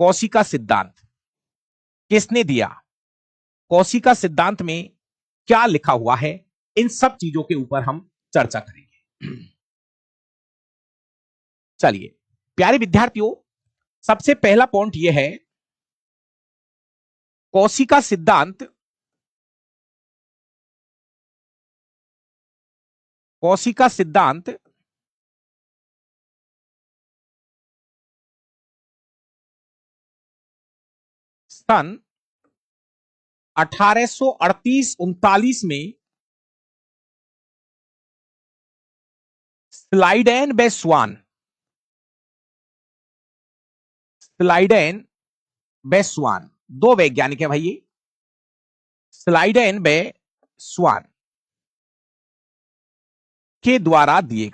कोशिका सिद्धांत किसने दिया, कोशिका सिद्धांत में क्या लिखा हुआ है, इन सब चीजों के ऊपर हम चर्चा करेंगे। चलिए प्यारे विद्यार्थियों, सबसे पहला पॉइंट यह है, कोशिका सिद्धांत सन 1838-39 में स्लाइडेन बेस्वान दो वैज्ञानिक है भाई, ये स्लाइडेन बेस्वान के द्वारा दिया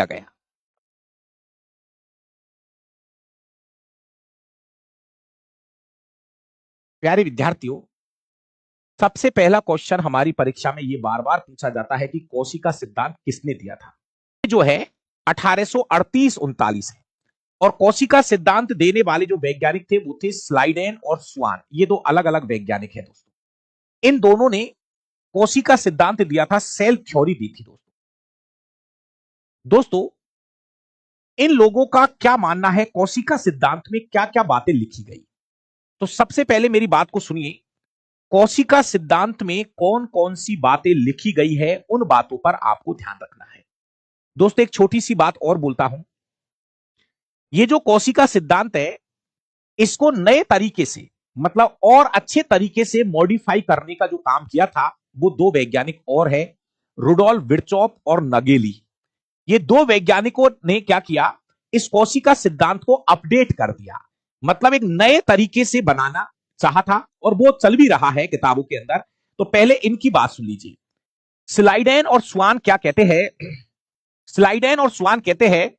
गया। प्यारे विद्यार्थियों, सबसे पहला क्वेश्चन हमारी परीक्षा में यह बार बार पूछा जाता है कि कोशिका सिद्धांत किसने दिया था। जो है 1838-39 है, और कोशिका सिद्धांत देने वाले जो वैज्ञानिक थे वो थे स्लाइडेन और स्वान। ये दो अलग अलग वैज्ञानिक हैं दोस्तों। इन दोनों ने कोशिका सिद्धांत दिया था, सेल थ्योरी दी थी दोस्तों। इन लोगों का क्या मानना है, कोशिका सिद्धांत में क्या क्या बातें लिखी गई। तो सबसे पहले मेरी बात को सुनिए, कोशिका सिद्धांत में कौन कौन सी बातें लिखी गई है, उन बातों पर आपको ध्यान रखना है दोस्तों। एक छोटी सी बात और बोलता हूं, ये जो कोशिका सिद्धांत है, इसको नए तरीके से, मतलब और अच्छे तरीके से मॉडिफाई करने का जो काम किया था, वो दो वैज्ञानिक और है, रुडोल्फ विर्चॉफ और नगेली। ये दो वैज्ञानिकों ने क्या किया, इस कोशिका सिद्धांत को अपडेट कर दिया, मतलब एक नए तरीके से बनाना चाहा था, और वो चल भी रहा है किताबों के अंदर। तो पहले इनकी बात सुन लीजिए। स्लाइडेन और स्वान क्या कहते हैं, स्लाइडेन और स्वान कहते हैं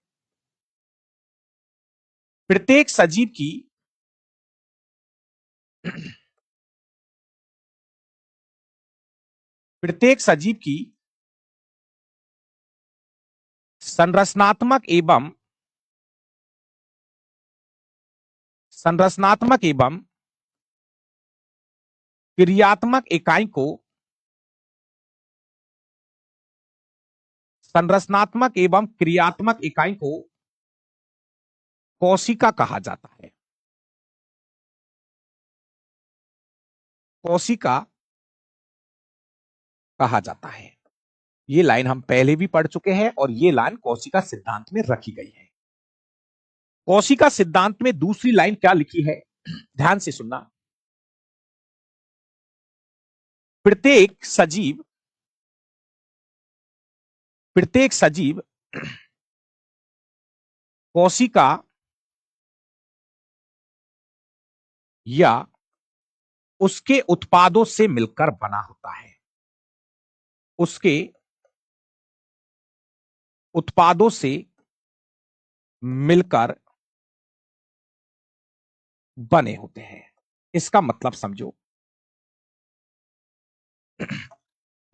प्रत्येक सजीव की संरचनात्मक एवं क्रियात्मक इकाई को कोशिका कहा जाता है। कोशिका कहा जाता है। ये लाइन हम पहले भी पढ़ चुके हैं, और ये लाइन कोशिका सिद्धांत में रखी गई है। कोशिका सिद्धांत में दूसरी लाइन क्या लिखी है, ध्यान से सुनना। प्रत्येक सजीव कोशिका या उसके उत्पादों से मिलकर बना होता है। उसके उत्पादों से मिलकर बने होते हैं। इसका मतलब समझो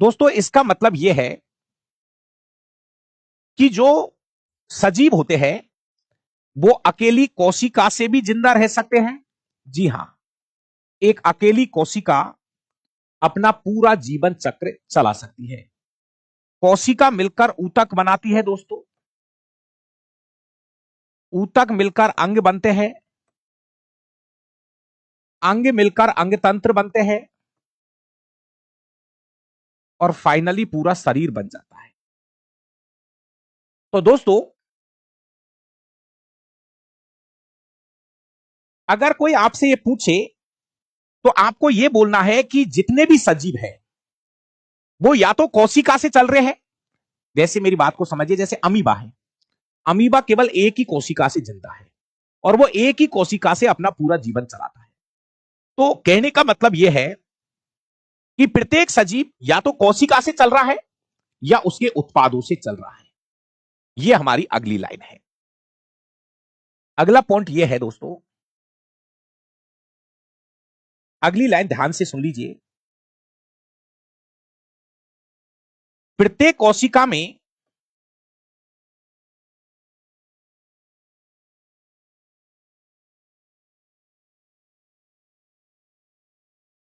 दोस्तों, इसका मतलब यह है कि जो सजीव होते हैं वो अकेली कोशिका से भी जिंदा रह सकते हैं। जी हां, एक अकेली कोशिका अपना पूरा जीवन चक्र चला सकती है। कोशिका मिलकर ऊतक बनाती है दोस्तों, ऊतक मिलकर अंग बनते हैं, अंग मिलकर अंग तंत्र बनते हैं, और फाइनली पूरा शरीर बन जाता है। तो दोस्तों, अगर कोई आपसे ये पूछे तो आपको यह बोलना है कि जितने भी सजीव हैं वो या तो कोशिका से चल रहे हैं, जैसे मेरी बात को समझिए, जैसे अमीबा है, अमीबा केवल एक ही कोशिका से जिंदा है, और वो एक ही कोशिका से अपना पूरा जीवन चलाता है। तो कहने का मतलब यह है कि प्रत्येक सजीव या तो कोशिका से चल रहा है या उसके उत्पादों से चल रहा है। यह हमारी अगली लाइन है। अगला पॉइंट यह है दोस्तों, अगली लाइन ध्यान से सुन लीजिए। प्रत्येक कोशिका में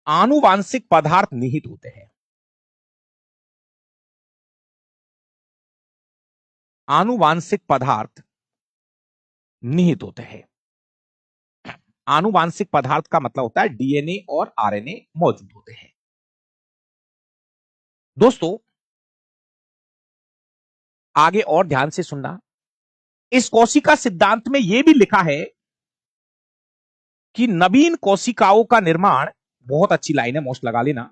आनुवांशिक पदार्थ निहित होते हैं। आनुवांशिक पदार्थ निहित होते हैं। आनुवांशिक पदार्थ का मतलब होता है डीएनए और आरएनए मौजूद होते हैं। दोस्तों आगे और ध्यान से सुनना, इस कोशिका सिद्धांत में यह भी लिखा है कि नवीन कोशिकाओं का निर्माण, बहुत अच्छी लाइन है, मोस्ट लगा लेना,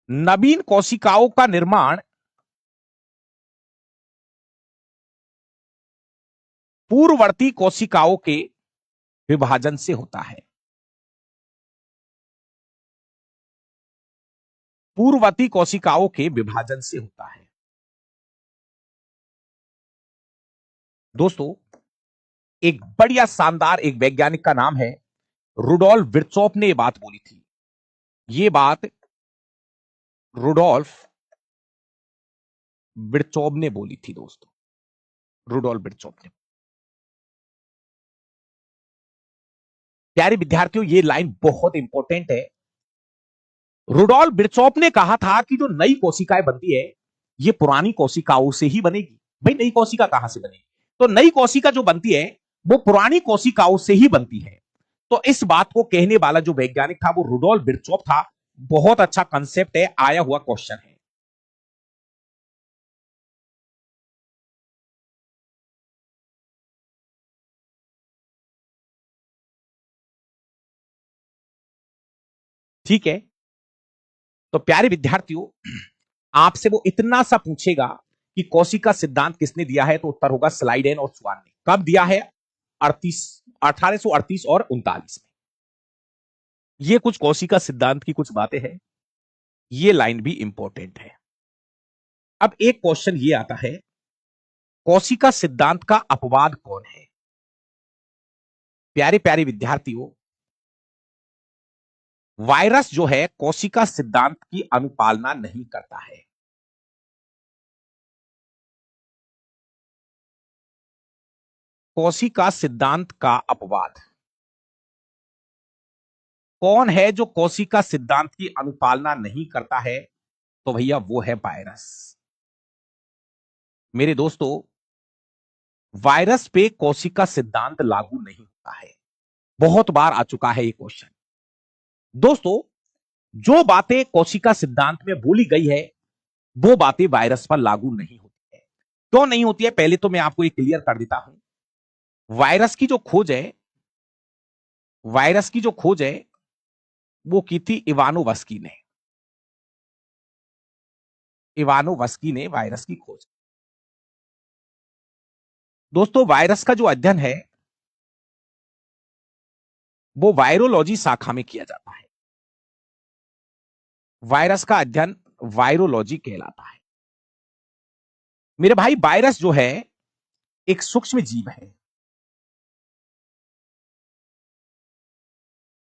नवीन कोशिकाओं का निर्माण पूर्ववर्ती कोशिकाओं के विभाजन से होता है। पूर्ववर्ती कोशिकाओं के विभाजन से होता है। दोस्तों एक बढ़िया शानदार एक वैज्ञानिक का नाम है रुडोल्फ विर्चॉफ ने यह बात बोली थी। यह बात रुडोल्फ विर्चॉफ ने बोली थी दोस्तों, रुडोल्फ विर्चॉफ ने। प्यारे विद्यार्थियों यह लाइन बहुत इंपॉर्टेंट है। रुडोल्फ विर्चॉफ ने कहा था कि जो नई कोशिकाएं बनती है ये पुरानी कोशिकाओं से ही बनेगी। भाई नई कोशिका कहां से बनेगी? तो नई कोशिका जो बनती है वो पुरानी कोशिकाओं से ही बनती है। तो इस बात को कहने वाला जो वैज्ञानिक था वो रुडोल्फ विर्चॉफ था। बहुत अच्छा कंसेप्ट है, आया हुआ क्वेश्चन है। ठीक है, तो प्यारे विद्यार्थियों आपसे वो इतना सा पूछेगा कि कोशिका सिद्धांत किसने दिया है, तो उत्तर होगा स्लाइडेन और स्वान ने। कब दिया है? 1838 और 39 में। ये कुछ कोशिका सिद्धांत की कुछ बातें हैं, ये लाइन भी इंपॉर्टेंट है। अब एक क्वेश्चन ये आता है, कोशिका सिद्धांत का अपवाद कौन है? प्यारे प्यारे विद्यार्थियों वायरस जो है कोशिका सिद्धांत की अनुपालना नहीं करता है। कोशिका सिद्धांत का अपवाद कौन है जो कोशिका सिद्धांत की अनुपालना नहीं करता है? तो भैया वो है वायरस। मेरे दोस्तों वायरस पे कोशिका सिद्धांत लागू नहीं होता है। बहुत बार आ चुका है ये क्वेश्चन। दोस्तों जो बातें कोशिका सिद्धांत में बोली गई है वो बातें वायरस पर लागू नहीं होती है। क्यों नहीं होती है पहले तो मैं आपको ये क्लियर कर देता हूं। वायरस की जो खोज है, वायरस की जो खोज है वो की थी इवानोवस्की ने। इवानोवस्की ने वायरस की खोज। दोस्तों वायरस का जो अध्ययन है वो वायरोलॉजी शाखा में किया जाता है। वायरस का अध्ययन वायरोलॉजी कहलाता है। मेरे भाई वायरस जो है एक सूक्ष्म जीव है,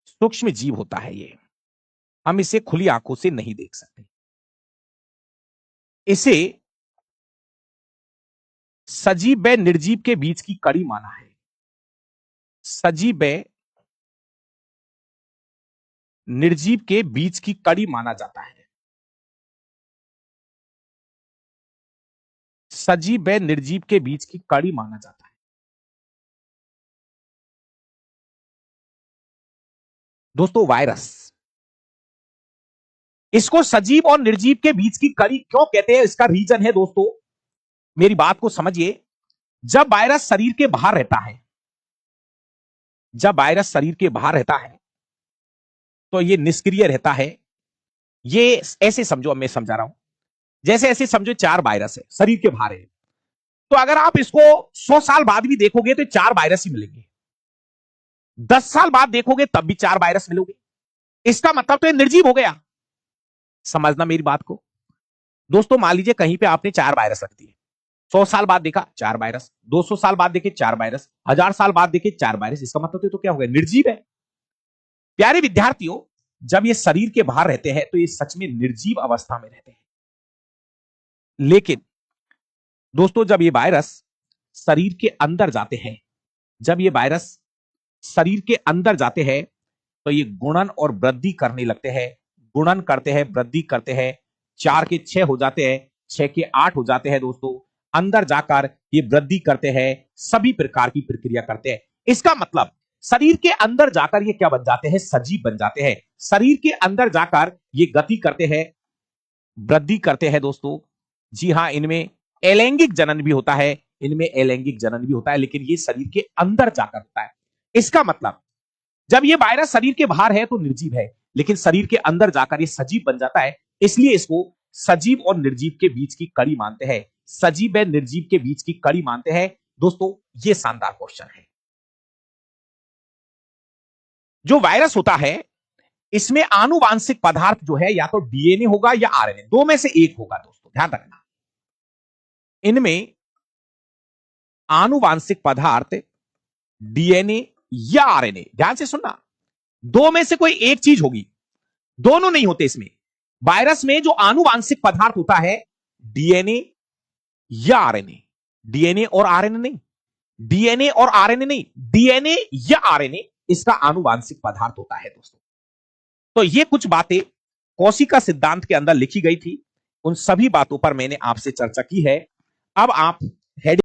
सूक्ष्म जीव होता है ये। हम इसे खुली आंखों से नहीं देख सकते। इसे सजीव व निर्जीव के बीच की कड़ी माना है। सजीव व निर्जीव के बीच की कड़ी माना जाता है। सजीव व निर्जीव के बीच की कड़ी माना जाता है। दोस्तों वायरस, इसको सजीव और निर्जीव के बीच की कड़ी क्यों कहते हैं, इसका रीजन है दोस्तों, मेरी बात को समझिए। जब वायरस शरीर के बाहर रहता है, जब वायरस शरीर के बाहर रहता है तो ये निष्क्रिय रहता है। ये ऐसे समझो, अब मैं समझा रहा हूं, जैसे ऐसे समझो 4 वायरस है शरीर के बाहर है, तो अगर आप इसको 100 साल बाद भी देखोगे तो 4 वायरस ही मिलेंगे। 10 साल बाद देखोगे तब भी 4 वायरस मिलोगे। इसका मतलब तो ये निर्जीव हो गया। समझना मेरी बात को दोस्तों। मान लीजिए कहीं पे आपने 4 वायरस रख दिए, 100 साल बाद देखा 4 वायरस, 200 साल बाद देखे 4 वायरस, 1000 साल बाद देखे 4 वायरस, इसका मतलब तो क्या हो गया, निर्जीव है। प्यारे विद्यार्थियों जब ये शरीर के बाहर रहते हैं तो ये सच में निर्जीव अवस्था में रहते हैं। लेकिन दोस्तों जब ये वायरस शरीर के अंदर जाते हैं, जब ये वायरस शरीर के अंदर जाते हैं तो ये गुणन और वृद्धि करने लगते हैं, गुणन करते हैं, वृद्धि करते हैं, 4 के 6 हो जाते हैं, 6 के 8 हो जाते हैं दोस्तों, अंदर जाकर ये वृद्धि करते हैं, सभी प्रकार की प्रक्रिया करते हैं। इसका मतलब शरीर के अंदर जाकर ये क्या बन जाते हैं, सजीव बन जाते हैं। शरीर के अंदर जाकर ये गति करते हैं, वृद्धि करते हैं दोस्तों। जी हां, इनमें अलैंगिक जनन भी होता है, इनमें अलैंगिक जनन भी होता है, लेकिन ये शरीर के अंदर जाकर होता है। इसका मतलब जब ये वायरस शरीर के बाहर है तो निर्जीव है, लेकिन शरीर के अंदर जाकर ये सजीव बन जाता है, इसलिए इसको सजीव और निर्जीव के बीच की कड़ी मानते हैं। सजीव व निर्जीव के बीच की कड़ी मानते हैं दोस्तों। ये शानदार क्वेश्चन है। जो वायरस होता है इसमें आनुवांशिक पदार्थ जो है या तो डीएनए होगा या आरएनए, दो में से एक होगा दोस्तों, ध्यान रखना। इनमें आनुवांशिक पदार्थ डीएनए या आरएनए, ध्यान से सुनना, दो में से कोई एक चीज होगी, दोनों नहीं होते इसमें। वायरस में जो आनुवांशिक पदार्थ होता है डीएनए या आरएनए, डीएनए और आरएनए नहीं, डीएनए और आरएनए नहीं, डीएनए या आरएनए इसका आनुवांशिक पदार्थ होता है दोस्तों। तो ये कुछ बातें कोशिका सिद्धांत के अंदर लिखी गई थी, उन सभी बातों पर मैंने आपसे चर्चा की है। अब आप हेडिंग